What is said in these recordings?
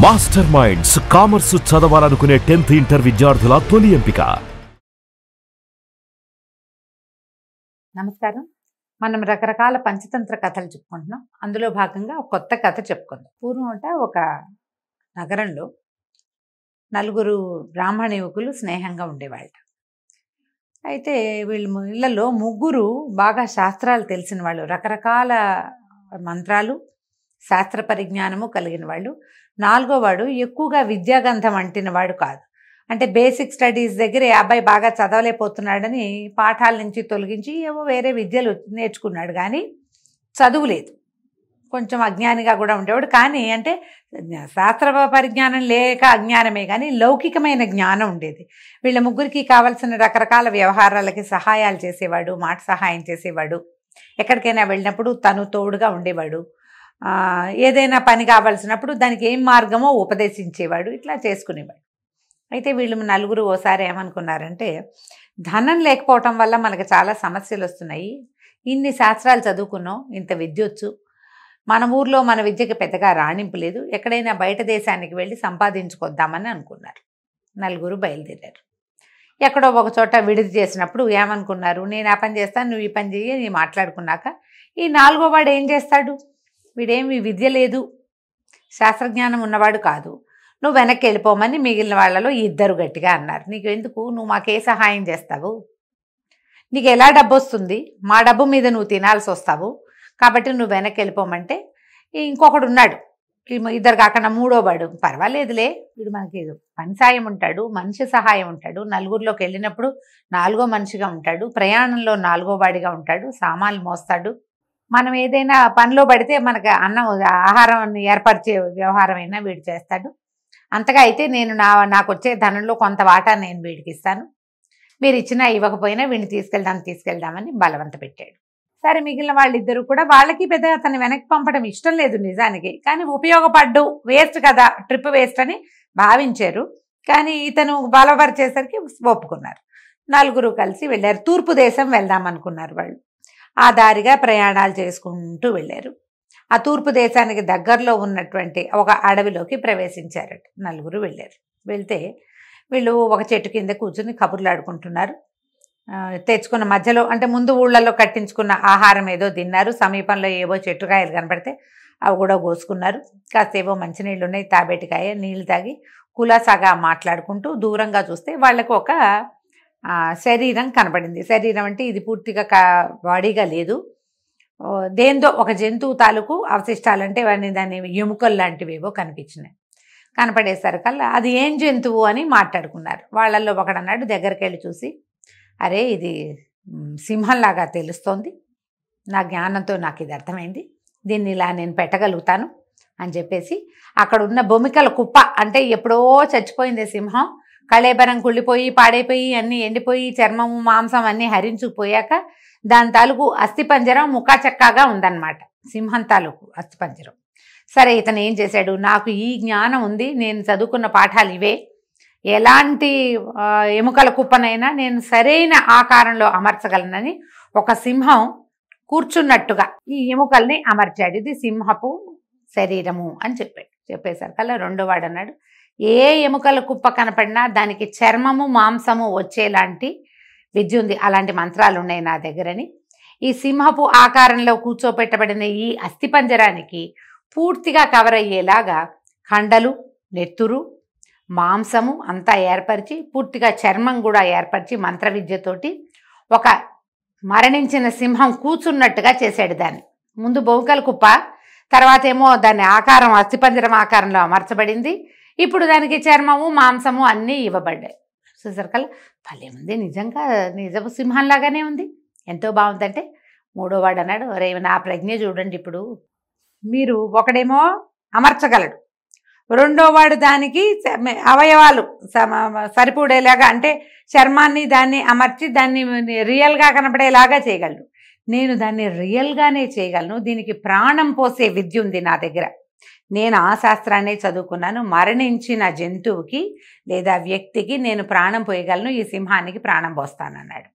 Master minds commerce చదవాలనుకునే 10th inter విద్యార్థుల తొలి ఎంపిక. నమస్కారం. మనం రకరకాల పంచతంత్ర కథలు చెప్పుకుంటున్నాం. అందులో భాగంగా ఒక కొత్త కథ చెప్పుకుందాం. పూర్వం ఒక నగరంలో నలుగురు బ్రాహ్మణ యువకులు స్నేహంగా ఉండేవాళ్ళ. అయితే వీళ్ళు ఇళ్లలో ముగ్గురు బాగా శాస్త్రాలు తెలిసిన వాళ్ళు, రకరకాల మంత్రాలు శాస్త్ర పరిజ్ఞానము కలిగిన వాళ్ళు. నాలుగో వాడు ఎక్కువగా విద్యాగంధం అంటిన వాడు కాదు. అంటే బేసిక్ స్టడీస్ దగ్గర అబ్బాయి బాగా చదవలేకపోతున్నాడని పాఠాల నుంచి తొలగించి ఏవో వేరే విద్యలు నేర్చుకున్నాడు, కానీ చదువు లేదు. కొంచెం అజ్ఞానిగా కూడా ఉండేవాడు. కానీ అంటే శాస్త్ర పరిజ్ఞానం లేక అజ్ఞానమే, కానీ లౌకికమైన జ్ఞానం ఉండేది. వీళ్ళ ముగ్గురికి కావాల్సిన రకరకాల వ్యవహారాలకి సహాయాలు చేసేవాడు, మాట సహాయం చేసేవాడు. ఎక్కడికైనా వెళ్ళినప్పుడు తను తోడుగా ఉండేవాడు. ఏదైనా పని కావాల్సినప్పుడు దానికి ఏం మార్గమో ఉపదేశించేవాడు. ఇట్లా చేసుకునేవాడు. అయితే వీళ్ళు నలుగురు ఓసారి ఏమనుకున్నారంటే, ధనం లేకపోవటం వల్ల మనకు చాలా సమస్యలు వస్తున్నాయి. ఇన్ని శాస్త్రాలు చదువుకున్నాం, ఇంత విద్యొచ్చు, మన ఊర్లో మన విద్యకి పెద్దగా రాణింపు లేదు, ఎక్కడైనా బయట దేశానికి వెళ్ళి సంపాదించుకొద్దామని అనుకున్నారు. నలుగురు బయలుదేరారు. ఎక్కడో ఒక చోట విడిది చేసినప్పుడు ఏమనుకున్నారు, నేను ఆ పని చేస్తాను, నువ్వు ఈ పని చెయ్యి అని మాట్లాడుకున్నాక, ఈ నాలుగో వాడు ఏం చేస్తాడు, వీడేమి విద్య లేదు, శాస్త్రజ్ఞానం ఉన్నవాడు కాదు, నువ్వు వెనక్కి వెళ్ళిపోమని మిగిలిన వాళ్ళలో ఇద్దరు గట్టిగా అన్నారు. నీకు ఎందుకు, నువ్వు మాకే సహాయం చేస్తావు, నీకు ఎలా డబ్బు వస్తుంది, మా డబ్బు మీద నువ్వు తినాల్సి వస్తావు, కాబట్టి నువ్వు వెనక్కి వెళ్ళిపోమంటే ఇంకొకడు ఉన్నాడు, ఇద్దరు కాకుండా మూడో వాడు, పర్వాలేదులే వీడు మనకి పని సాయం ఉంటాడు, మనిషి సహాయం ఉంటాడు, నలుగురిలోకి వెళ్ళినప్పుడు నాలుగో మనిషిగా ఉంటాడు, ప్రయాణంలో నాలుగో వాడిగా ఉంటాడు, సామాన్లు మోస్తాడు, మనం ఏదైనా పనిలో పడితే మనకు అన్నం ఆహారం ఏర్పరిచే వ్యవహారం అయినా వీడు చేస్తాడు. అంతగా అయితే నేను నాకు వచ్చే ధనంలో కొంత వాటా నేను వీడికి ఇస్తాను, మీరు ఇచ్చినా ఇవ్వకపోయినా వీడిని తీసుకెళ్దామని బలవంత పెట్టాడు. సరే, మిగిలిన వాళ్ళిద్దరూ కూడా వాళ్ళకి పెద్దగా అతన్ని వెనక్కి పంపడం ఇష్టం లేదు నిజానికి, కానీ ఉపయోగపడ్డు, వేస్ట్ కదా, ట్రిప్ వేస్ట్ అని భావించారు. కానీ ఇతను బలపరిచేసరికి ఒప్పుకున్నారు. నలుగురు కలిసి వెళ్ళారు. తూర్పు దేశం వెళ్దామనుకున్నారు వాళ్ళు. ఆ దారిగా ప్రయాణాలు చేసుకుంటూ వెళ్ళారు. ఆ తూర్పు దేశానికి దగ్గరలో ఉన్నటువంటి ఒక అడవిలోకి ప్రవేశించారట. నలుగురు వెళ్ళారు. వెళ్తే వీళ్ళు ఒక చెట్టు కింద కూర్చుని కబుర్లు ఆడుకుంటున్నారు. తెచ్చుకున్న మధ్యలో అంటే ముందు ఊళ్ళల్లో కట్టించుకున్న ఆహారం ఏదో తిన్నారు. సమీపంలో ఏవో చెట్టుకాయలు కనపడితే అవి కూడా కోసుకున్నారు. కాసేవో మంచినీళ్ళు ఉన్నాయి, తాబేటికాయ నీళ్ళు తాగి కులాసాగా మాట్లాడుకుంటూ దూరంగా చూస్తే వాళ్ళకు ఒక శరీరం కనపడింది. శరీరం అంటే ఇది పూర్తిగా బాడీగా లేదు, దేంతో ఒక జంతువు తాలూకు అవశిష్టాలంటే దాని ఎముకలు లాంటివేవో కనిపించినాయి. కనపడేసరికల్లా అది ఏం జంతువు అని మాట్లాడుకున్నారు. వాళ్ళల్లో ఒకడన్నాడు, దగ్గరికి వెళ్ళి చూసి, అరే ఇది సింహంలాగా తెలుస్తోంది, నా జ్ఞానంతో నాకు ఇది అర్థమైంది, దీన్ని ఇలా నేను పెట్టగలుగుతాను అని చెప్పేసి అక్కడ ఉన్న బొమికల కుప్ప, అంటే ఎప్పుడో చచ్చిపోయింది సింహం, కళేబరం కుళ్ళిపోయి పాడైపోయి అన్నీ ఎండిపోయి చర్మము మాంసం అన్నీ హరించుకుపోయాక దాని తాలూకు అస్థిపంజరం ముఖాచక్కాగా ఉందన్నమాట, సింహం తాలూకు అస్థిపంజరం. సరే, ఇతను ఏం చేశాడు, నాకు ఈ జ్ఞానం ఉంది, నేను చదువుకున్న పాఠాలు ఇవే, ఎలాంటి ఎముకల కుప్పనైనా నేను సరైన ఆకారంలో అమర్చగలనని ఒక సింహం కూర్చున్నట్టుగా ఈ ఎముకల్ని అమర్చాడు. ఇది సింహపు శరీరము అని చెప్పేసరికల్లా రెండో వాడు అన్నాడు, ఏ ఎముకల కుప్ప కనపడినా దానికి చర్మము మాంసము వచ్చేలాంటి విద్య ఉంది, అలాంటి మంత్రాలు ఉన్నాయి నా దగ్గరని. ఈ సింహపు ఆకారంలో కూర్చోపెట్టబడిన ఈ అస్థిపంజరానికి పూర్తిగా కవర్ అయ్యేలాగా కండలు, నెత్తురు, మాంసము అంతా ఏర్పరిచి పూర్తిగా చర్మం కూడా ఏర్పరిచి మంత్ర విద్యతోటి ఒక మరణించిన సింహం కూర్చున్నట్టుగా చేశాడు. దాన్ని ముందు బొంకల కుప్ప, తర్వాత ఏమో దాని ఆకారం అస్థిపంజరం ఆకారంలో అమర్చబడింది, ఇప్పుడు దానికి చర్మము మాంసము అన్నీ ఇవ్వబడ్డాయి. చూసరికల్లా భలే ఉంది, నిజంగా నిజపు సింహంలాగానే ఉంది, ఎంతో బాగుందంటే మూడో వాడు అన్నాడు, అరే నా ప్రజ్ఞ చూడండి, ఇప్పుడు మీరు ఒకడేమో అమర్చగలడు, రెండో వాడు దానికి అవయవాలు సరిపడేలాగా అంటే చర్మాన్ని దాన్ని అమర్చి దాన్ని రియల్గా కనపడేలాగా చేయగలడు, నేను దాన్ని రియల్గానే చేయగలను, దీనికి ప్రాణం పోసే విద్య ఉంది నా దగ్గర, నేను ఆ శాస్త్రాన్ని చదువుకున్నాను, మరణించిన జంతువుకి లేదా వ్యక్తికి నేను ప్రాణం పోయగలను, ఈ సింహానికి ప్రాణం పోస్తానన్నాడు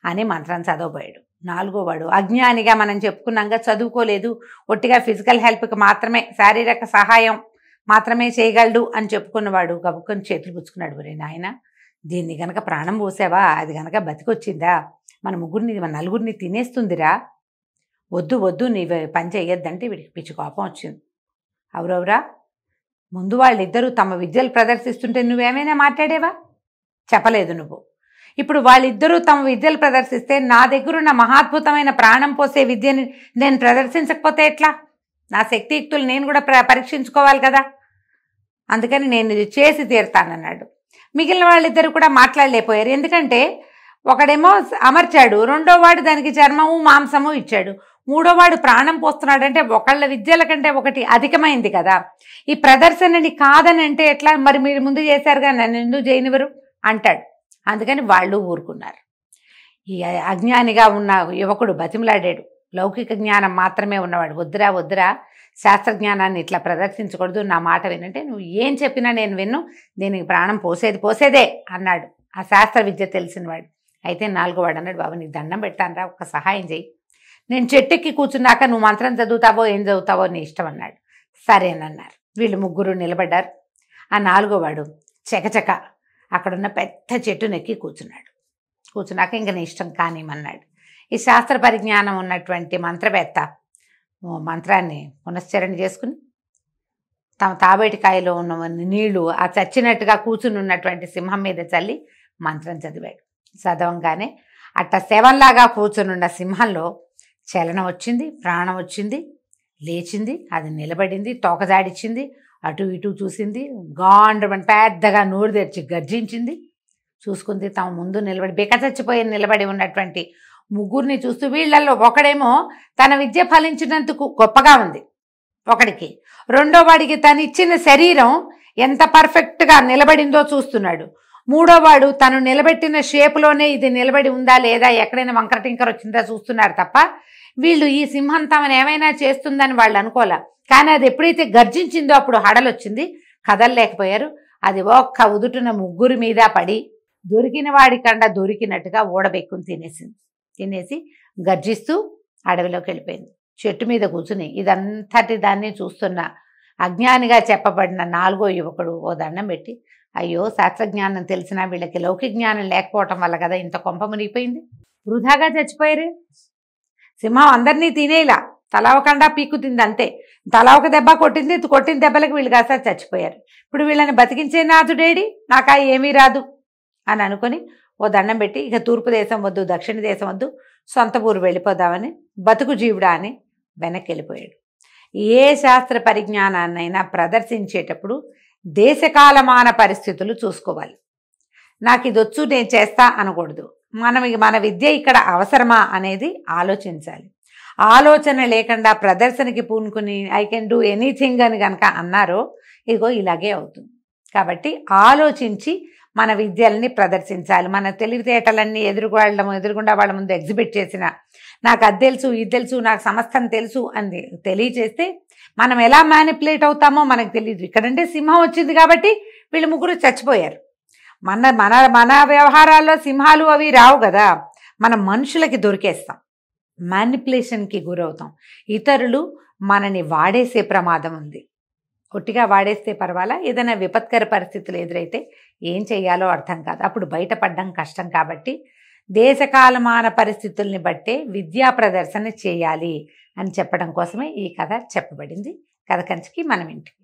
అని మంత్రం చదవబోయాడు. నాలుగో వాడు అజ్ఞానిగా, మనం చెప్పుకున్నాక చదువుకోలేదు, ఒట్టిగా ఫిజికల్ హెల్ప్కి మాత్రమే, శారీరక సహాయం మాత్రమే చేయగలడు అని చెప్పుకున్నవాడు గబుక్కుని చేతులు పుచ్చుకున్నాడు. ఒరే నాయన, దీన్ని గనక ప్రాణం పోసావా, అది గనక బతికొచ్చిందా, మన నలుగురిని తినేస్తుందిరా, వద్దు వద్దు, నీ పని చెయ్యొద్దంటే వీడికి పిచ్చి కోపం వచ్చింది. అవురవురా, ముందు వాళ్ళిద్దరూ తమ విద్యలు ప్రదర్శిస్తుంటే నువ్వేమైనా మాట్లాడేవా? చెప్పలేదు నువ్వు. ఇప్పుడు వాళ్ళిద్దరూ తమ విద్యలు ప్రదర్శిస్తే నా దగ్గరున్న మహాద్భుతమైన ప్రాణం పోసే విద్యని నేను ప్రదర్శించకపోతే ఎట్లా? నా శక్తియుక్తులు నేను కూడా పరీక్షించుకోవాలి కదా. అందుకని నేను ఇది చేసి తీరుతానన్నాడు. మిగిలిన వాళ్ళిద్దరు కూడా మాట్లాడలేకపోయారు. ఎందుకంటే ఒకడేమో అమర్చాడు, రెండో వాడు దానికి చర్మము మాంసము ఇచ్చాడు, మూడో వాడు ప్రాణం పోస్తున్నాడంటే ఒకళ్ళ విద్యల కంటే ఒకటి అధికమైంది కదా. ఈ ప్రదర్శనని కాదని అంటే ఎట్లా? మరి మీరు ముందు చేశారుగా, నన్ను ఎందుకు చేయనివ్వరు అంటాడు. అందుకని వాళ్ళు ఊరుకున్నారు. ఈ అజ్ఞానిగా ఉన్న యువకుడు బతిమలాడాడు. లౌకిక జ్ఞానం మాత్రమే ఉన్నవాడు, వద్దురా వద్దురా, శాస్త్రజ్ఞానాన్ని ఇట్లా ప్రదర్శించకూడదు, నా మాట వినంటే నువ్వు ఏం చెప్పినా నేను విన్ను, దీనికి ప్రాణం పోసేదే అన్నాడు ఆ శాస్త్ర విద్య తెలిసినవాడు. అయితే నాలుగో వాడు అన్నాడు, బాబు నీకు దండం పెట్టానరా, ఒక్క సహాయం చెయ్యి, నేను చెట్టెక్కి కూర్చున్నాక నువ్వు మంత్రం చదువుతావో ఏం చదువుతావో నీ ఇష్టం అన్నాడు. సరేనన్నారు. వీళ్ళు ముగ్గురు నిలబడ్డారు. ఆ నాలుగో వాడు చకచక అక్కడున్న పెద్ద చెట్టునెక్కి కూర్చున్నాడు. కూర్చున్నాక ఇంక నీ ఇష్టం కానిమన్నాడు. ఈ శాస్త్ర పరిజ్ఞానం ఉన్నటువంటి మంత్రవేత్త మంత్రాన్ని పునశ్చరణ చేసుకుని తమ తాబేటికాయలో ఉన్న నీళ్లు ఆ చచ్చినట్టుగా కూర్చుని ఉన్నటువంటి సింహం మీద చల్లి మంత్రం చదివాడు. చదవంగానే అట్ట శవంలాగా కూర్చునున్న సింహంలో చలనం వచ్చింది, ప్రాణం వచ్చింది, లేచింది, అది నిలబడింది, తోకజాడిచ్చింది, అటు ఇటు చూసింది, గాండ్రమని పెద్దగా నోరు తెరిచి గర్జించింది. చూసుకుంది తమ ముందు నిలబడి ఉన్నటువంటి ముగ్గురిని చూస్తూ, వీళ్ళల్లో ఒకడేమో తన విద్య ఫలించినందుకు గొప్పగా ఉంది ఒకడికి, రెండో వాడికి తను ఇచ్చిన శరీరం ఎంత పర్ఫెక్ట్గా నిలబడిందో చూస్తున్నాడు, మూడో వాడు తను నిలబెట్టిన షేప్లోనే ఇది నిలబడి ఉందా లేదా, ఎక్కడైనా వంకర టింకర వచ్చిందా చూస్తున్నారు తప్ప వీళ్ళు ఈ సింహం తమను ఏమైనా చేస్తుందని వాళ్ళు అనుకోలే. కానీ అది ఎప్పుడైతే గర్జించిందో అప్పుడు హడలొచ్చింది, కదలలేకపోయారు. అది ఒక్క ఉదుటున ముగ్గురి మీద పడి దొరికిన వాడికండా దొరికినట్టుగా ఊడబెక్కుని తినేసి గర్జిస్తూ అడవిలోకి వెళ్ళిపోయింది. చెట్టు మీద కూర్చుని ఇదంతటి దాన్ని చూస్తున్న అజ్ఞానిగా చెప్పబడిన నాలుగో యువకుడు ఓ దండం పెట్టి, అయ్యో శాస్త్రజ్ఞానం తెలిసినా వీళ్ళకి లౌకిక జ్ఞానం లేకపోవటం వల్ల కదా ఇంత కొంప మునిగిపోయింది, వృధాగా చచ్చిపోయారు. సింహం అందరినీ తినేలా తలా ఒక కండా పీక్కు తింది, అంతే. తలా ఒక దెబ్బ కొట్టిన దెబ్బలకు వీళ్ళు కాస్త చచ్చిపోయారు. ఇప్పుడు వీళ్ళని బతికించే నాథుడేడి, నాకా ఏమీ రాదు అని అనుకుని ఓ దండం పెట్టి, ఇక తూర్పు దేశం వద్దు, దక్షిణ దేశం వద్దు, సొంత ఊరు వెళ్ళిపోదామని బతుకు జీవుడా అని వెనక్కి వెళ్ళిపోయాడు. ఏ శాస్త్ర పరిజ్ఞానాన్నైనా ప్రదర్శించేటప్పుడు దేశకాలమాన పరిస్థితులు చూసుకోవాలి. నాకు ఇది వచ్చు నేను చేస్తా అనకూడదు. మన విద్య ఇక్కడ అవసరమా అనేది ఆలోచించాలి. ఆలోచన లేకుండా ప్రదర్శనకి పూనుకుని ఐ కెన్ డూ ఎనీథింగ్ అని కనుక అన్నారో ఇదిగో ఇలాగే అవుతుంది. కాబట్టి ఆలోచించి మన విద్యల్ని ప్రదర్శించాలి. మన తెలివితేటలన్నీ ఎదురుగుండా వాళ్ళ ముందు ఎగ్జిబిట్ చేసిన, నాకు అది తెలుసు ఇది తెలుసు నాకు సమస్తం తెలుసు అని తెలియచేస్తే మనం ఎలా మ్యానిపులేట్ అవుతామో మనకు తెలియదు. ఇక్కడంటే సింహం వచ్చింది కాబట్టి వీళ్ళు ముగ్గురు చచ్చిపోయారు. మన వ్యవహారాల్లో సింహాలు అవి రావు కదా, మనం మనుషులకి దొరికేస్తాం, మ్యానిపులేషన్కి గురవుతాం. ఇతరులు మనని వాడేసే ప్రమాదం ఉంది. కొట్టిగా వాడేస్తే పర్వాలా, ఏదైనా విపత్కర పరిస్థితులు ఎదురైతే ఏం చెయ్యాలో అర్థం కాదు, అప్పుడు బయటపడడం కష్టం. కాబట్టి దేశకాలమాన పరిస్థితుల్ని బట్టే విద్యా ప్రదర్శన చేయాలి అని చెప్పడం కోసమే ఈ కథ చెప్పబడింది. కథ కంచికి మనం ఇంటికి.